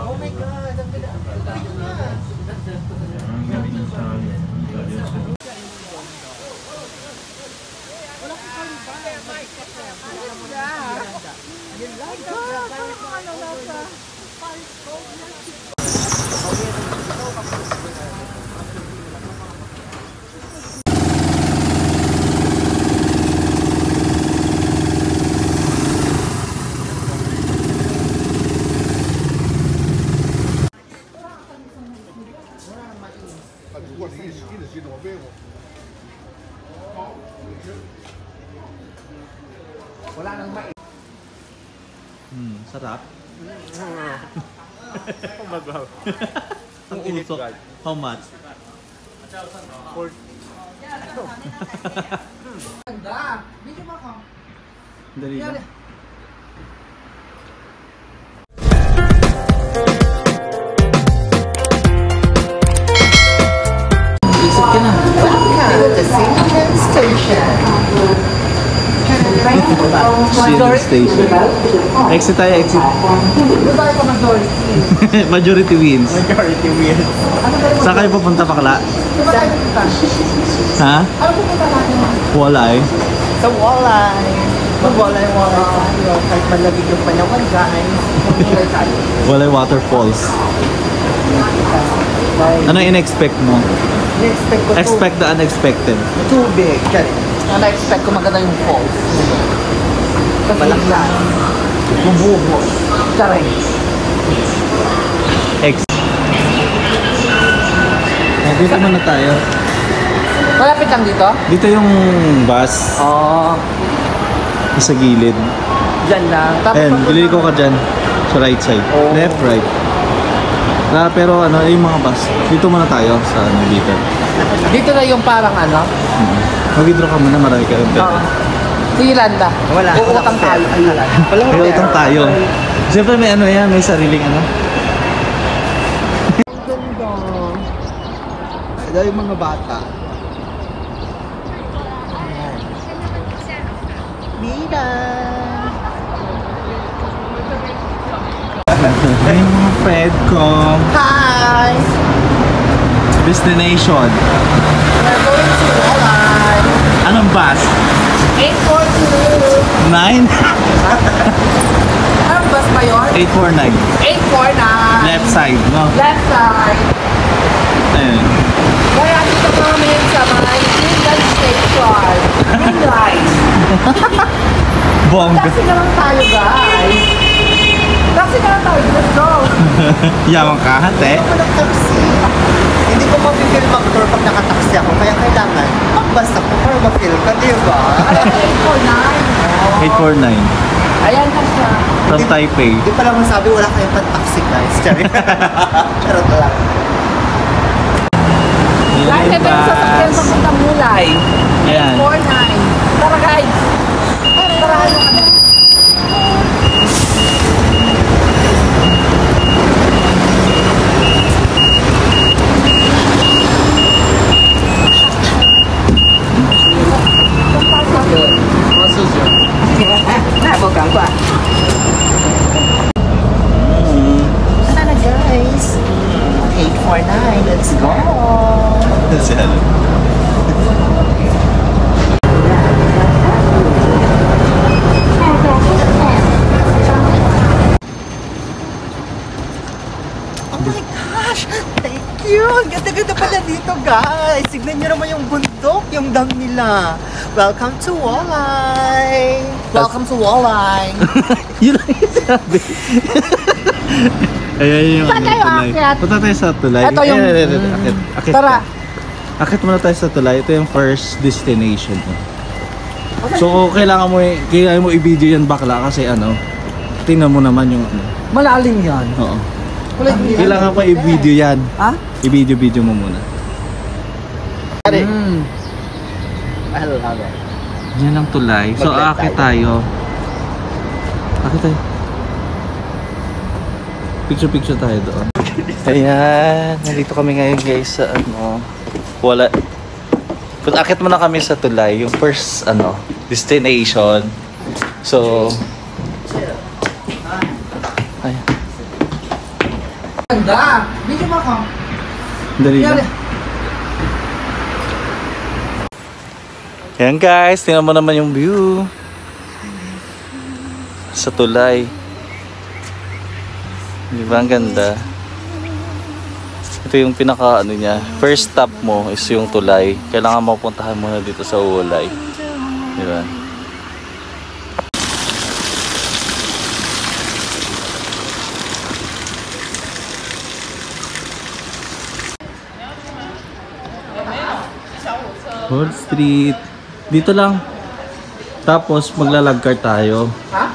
Oh my God, ang ganda. Wala nang mais. Sarap. Ang usok. How much? Ganda. Video mo ako. Dali lang. Isip ka na. Welcome to Station Station. Station. Exit tayo, exit. Majority wins. Majority wins. Saan kayo pupunta, bakla? Ha? Ano pupunta natin? Walay. Sa Walay. Mag-walay tayo. Kahit malagig yung panyawan, guys. Walay waterfalls. Ano in-expect mo? In-expect ko Expect the unexpected. tubig. Na-expect ko maganda yung falls. Malakyan. Bubuhos. Taray. Dito muna tayo. Malapit lang dito? Dito yung bus. Oo. Sa gilid. Diyan lang. Ayan, gilid ko ka dyan. Sa right side. Oh. Left, right. Pero ano, yung mga bus. Dito muna tayo sa dito. Dito na yung parang ano? Mag-withdraw ka muna, marami ka rin. Si Yolanda. Wala. Uutang tayo. May utang tayo. Siyempre may ano yan, may sariling ano. Ganda. Ito yung mga bata. Mina! Ay, mga friend ko. Hi! Destination. We're going to Walay. Anong bus? 842. 9? Anong bus ba yun? 849. 849. Left side, no? Left side. Ayun. Kaya dito kami sa mga Indian Station. Green light. Bongga. Taxi na lang tayo, guys. Taxi na lang tayo. Let's go. Yamang ka, hate. Ako ng taxi. Hindi ko mapipil mag-tour pag nakataxi ako. Kaya kailangan mag-bus ako para ma-feel ka, di ba? 849. Ayan na siya. From Taipei. Hindi pa lang masabi, wala kayong pan-taxi, guys. Charot lang. Guys, ito yung sasakyan papunta Mulay. Ayan. 849. Tara, guys. Tara, ano kami? Ano na, guys? 849, let's go! Oh my gosh! Thank you! Ganda-ganda pala dito, guys! Tignan nyo naman yung bundok, yung dam nila. Welcome to Walay! Welcome to Walay! Yun lang yung sabi. Ayan yung Saan tayo tulay. aakyat? Punta tayo sa tulay. Ito yung... Akit Tara! Akit muna tayo sa tulay. Ito yung first destination. So kailangan mo i-video yan, bakla, kasi ano, tingnan mo naman yung ano. Malalim yan. Oo. Kailangan pa i-video yan. Ha? I-video mo muna. I love it. Yan ang tulay. So akit tayo. Akit tayo. Picture tayo doon. Ayan, nandito kami ngayon, guys, sa ano, wala. Akit muna kami sa tulay, yung first ano, destination. So ayan. ganda! Bigyan mo ako. Dali na. Yan guys, tingnan mo naman yung view sa tulay. Di ba ang ganda? Ito yung pinaka ano niya. First stop mo is yung tulay. Kailangan mapuntahan muna dito sa Wolay. Di ba? Wall Street. Dito lang. Tapos maglalagkar tayo. Ha?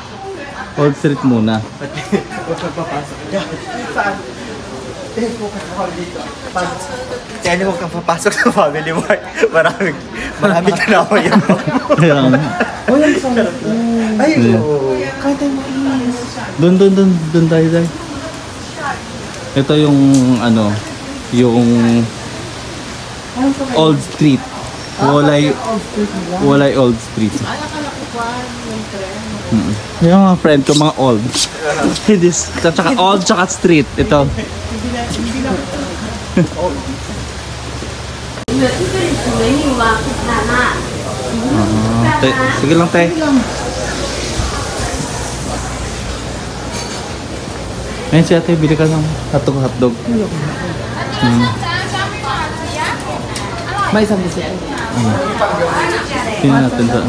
Wall Street muna. Huwag kang papasok dyan. Saan? Huwag kang papasok dito. Kaya huwag kang papasok sa Family Mart. Maraming tanawa yan. Kaya nga. Oh, yan sa... Ay, oo. Kahit tayo mainis. Doon tayo. Ito yung ano, yung Old Street. Wolay Old Street. Ay, akala ko pa yung tren. Yung mga friend ko, mga old. Tsaka old, tsaka street. Ito. Sige lang, te. Ayun si ate, bili ka ng hotdog. May isang bisaya. Tingnan natin saan.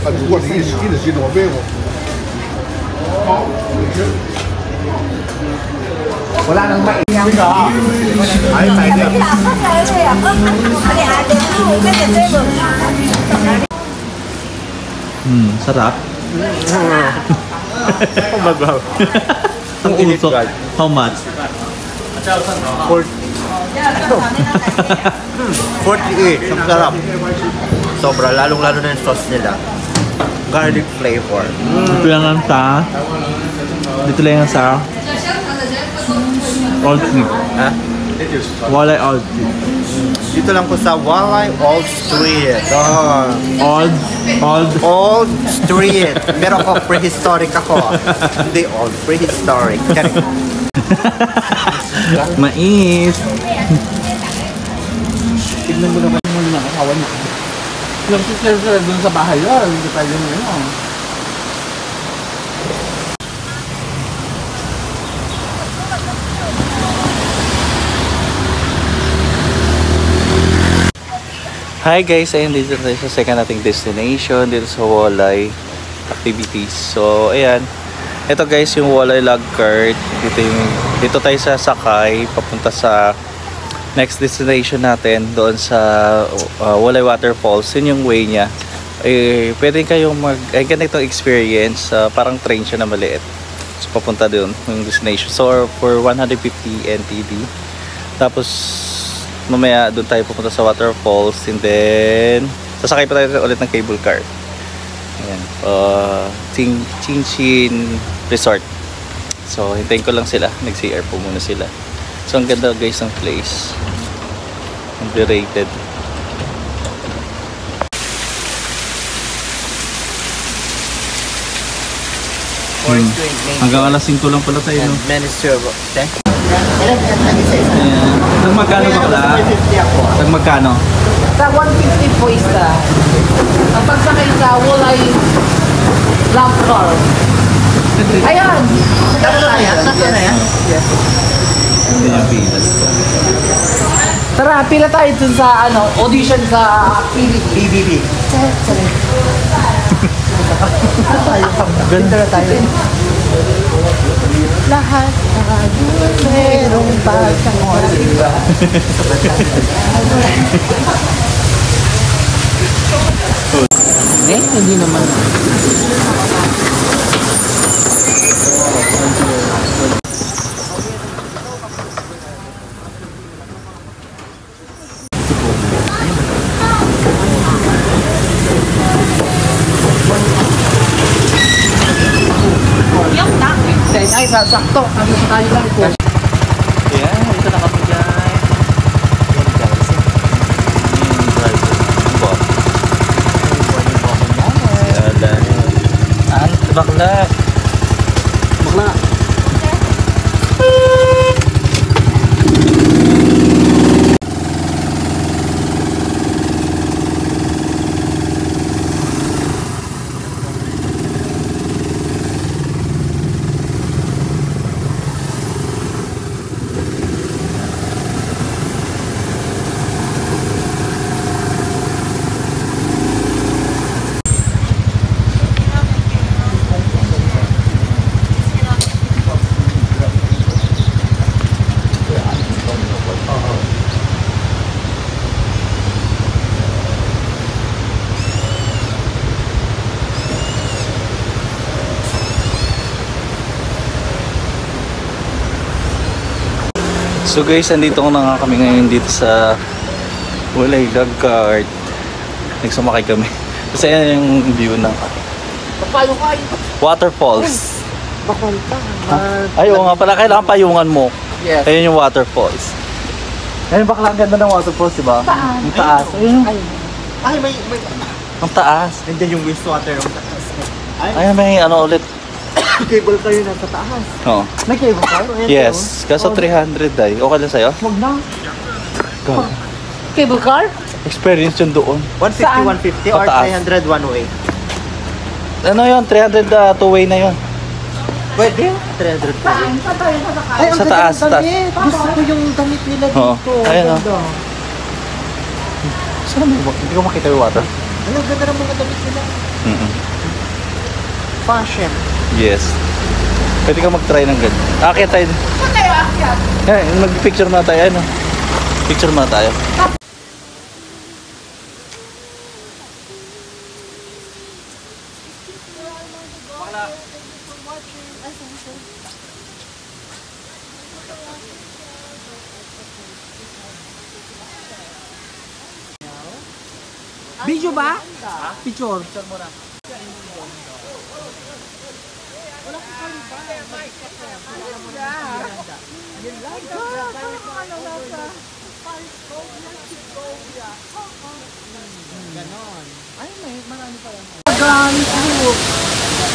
如果你一直系统背我。 Wala nang mainam ka. Ay, tayo. Sarap. Magaw. Ang usok. How much? 48. Ang sarap. Sobra. Lalong-lalo na yung sauce nila. Garlic flavor. Dito lang ang sa... Dito lang ang sa... Old Street. Ha? Wolay Old Street. Dito lang po sa Wolay Old Street. Old Street. Meron ko prehistoric ako. Hindi old. Prehistoric. Mais. Tignan mo naman yung mga nakawan mo. Yung sister dun sa bahay yun. Hindi pa yun yun. Hi guys, ayun dito tayo sa second nating destination dito sa Wolay activities. So ayan, ito guys yung Wolay log cart. Dito tayo sa sakay papunta sa next destination natin doon sa Wolay Waterfalls. Yun yung way niya. Pwede kayong ganitong experience, parang train siya na maliit. So papunta doon yung destination. So for 150 NTD. Tapos mamaya doon tayo pupunta sa waterfalls and then sasakay pa tayo ulit ng cable car. Ayan. Chinchin Resort. So hintayin ko lang sila. Nag-CR po muna sila. So ang ganda guys ng place. Underrated. Hanggang alas 5 lang pala tayo. No? Minister of... Ayan. Magkano ba pala? Magkano? Sa 150 po isa. Ang pagsakay sa Wolay lamp car. Ayan! Nasa na yan? Yes. Hindi yung pila. Tara, pila tayo dun sa audition sa PBB. BBB. Ganda na tayo. Lahat merong pagkakon. Hindi naman. Ay, sakto. Ano sa tayo lang po. Ayan, dito na kami guys. Yung driver. Ang bot. Ayan. Bakla. Bakla. So guys, andito na nga kami ngayon dito sa Walay Log Cart. Nagsumakay kami. Kasi yan yung view ng Papalo ka. waterfalls. Bakal ka. Ay, oo nga pala, kailangan payungan mo. Yes. Ayun yung waterfalls. Ayun, bakla ang ganda ng waterfalls, diba? Ang taas. Ayun, Ay, may... ang taas. Nandiyan yung wastewater ng taas. Ayun, may ano ulit. Cable car yun nasa taas. Oo. May cable car? Ayan, Yes, kaso 300 ay. Okay lang sa'yo? Huwag na. Go. Cable car? Experience yun doon. 150, Saan? 150 or Pataas. 300 one way? Ano yun? 300 two-way na yun. Pwede? 300 one way. Ay, ang Sa ganda taas, ng damit. Gusto ko yung damit nila Oo. dito. Ayan, Ang oh. ganda. Saan mo? Hindi ko makita yung water. Ano, ang ganda ng mga damit nila. Fashion. Yes. Pwede ka mag-try ng ganyan. Akit tayo. Saan tayo aakyat? Eh, mag-picture na tayo. Ano? Picture na tayo. Video ba? Picture.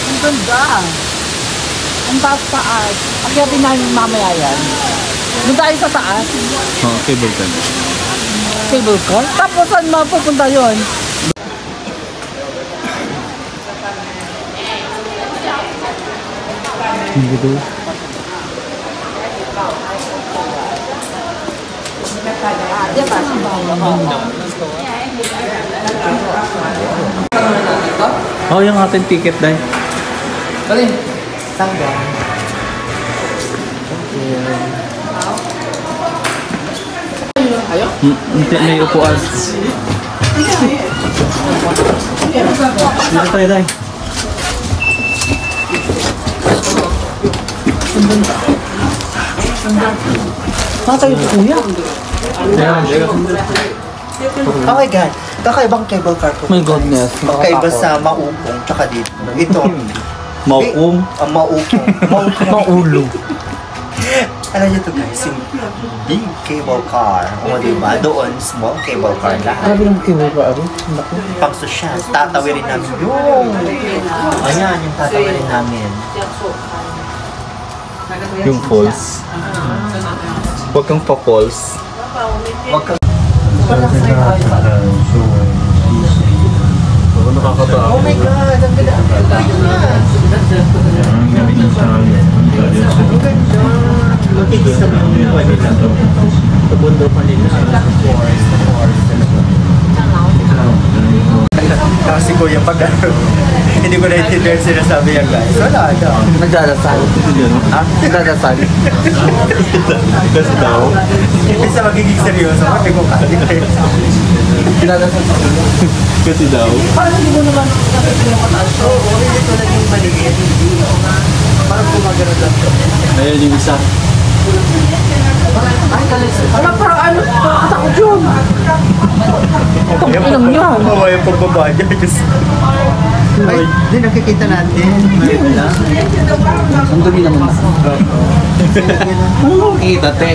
Ang ganda. Ang taas-taas. Akyatin namin mamaya yan. Doon tayo sa taas. Oh, cable car. Cable car? Tapos saan mapupunta yun? Oh, yung ating ticket dahil. Alin? Tangga. Hindi, may upuan. Dito tayo dahil. Saan tayo kuya? Oh my God. Kakaibang cable car po. My goodness. Magkaiba sa maupong tsaka dito. Ito. Maukong. Maupong. Maupong. Maulo. Alam niyo to guys, yung big cable car. O diba? Doon, small cable car lahat. Grabe yung cable car. Pang sosyal. Tatawirin namin yung... Ayan, yung tatawirin namin. Yung falls. Huwag kang pa-falls. Huwag kang... Nakakatawa. Oh my God! Ang ganda! Ang ganda! Ang ganda! Magkikita mo yung pwede na to. Sa bundo pa nila. Sa forest. Kasi ko yung pag hindi ko na-intindihan sinasabi yan guys. Wala daw. Nagdadasal. Ha? Nagdadasal. Kasi daw. Hindi sa magiging seryoso. Kasi ko kasi Nagdadasal. Kasi daw. Parang hindi mo naman Oo, hindi ko naging maliit. Parang gumagano lang to. Ayan yung isa. Ay, kalis. Ano parang ano? Takot yun. Tangkinang yan. Oo, yung pagbaba niya. Ay, hindi nakikita natin. Wala. Ang dumi naman. Ano mo kita, te?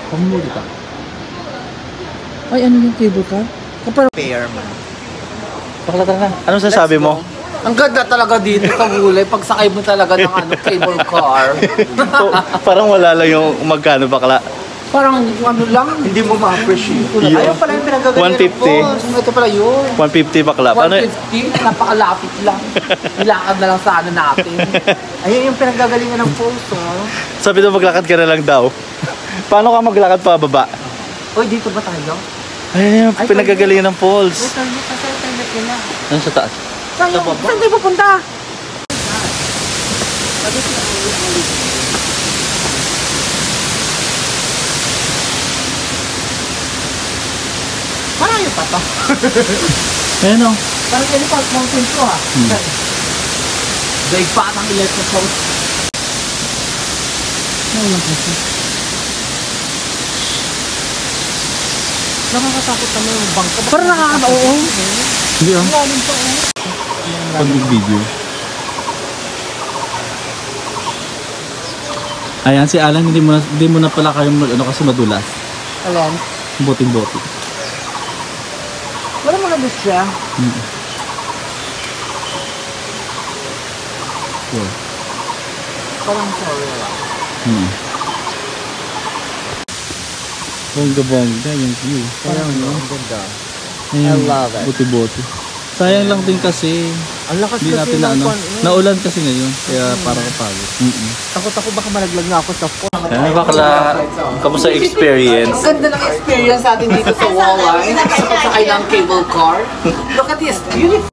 Pamuli ka. Ay, ano yung cable car? Kapag Pair man. Bakla tara na. Anong sasabi mo? ang ganda talaga dito sa Gulay. Pag sakay mo talaga ng ano, cable car. Parang wala lang yung magkano bakla. Parang ano lang. Hindi mo ma-appreciate. Yeah. Ayun pala yung pinagagaling 150. Ito pala yun. 150 bakla. Paano? 150, napakalapit lang. Ilakad na lang sa ano natin. Ayun yung pinagagalingan ng post, oh. Sabi daw maglakad ka na lang daw. Paano ka maglakad pa baba? Uy, dito ba tayo? Ayun yung pinagagalingan ng Uy, falls. tayo kasi tayo nila. Ano sa taas? Saan tayo pupunta? Malayo pa to. Ayun o. Parang Elephant Mountain to ha. Daig pa ang electric house. Nakakatakot naman yung bangka. Parang nakakano, oo. Hindi ah. Lalim pa, oh. Pag video. Ayan, si Alan hindi mo na pala kayo ano kasi madulas. Alam. Boting-boting. Wala maganda siya. Yeah. Parang sorry lang. Bongga-bongga yung view. Parang ang ganda. Ayun, I love it. Buti-buti. Sayang lang din kasi Ang lakas hindi kasi natin na ng ano. pan. Naulan kasi ngayon kaya parang kapagod. Takot ako baka malaglag nga ako sa phone. Ay, bakla. Kamusta experience? Ang ganda ng experience natin dito sa Walleye sa pagsakay ng cable car. Look at this, beautiful.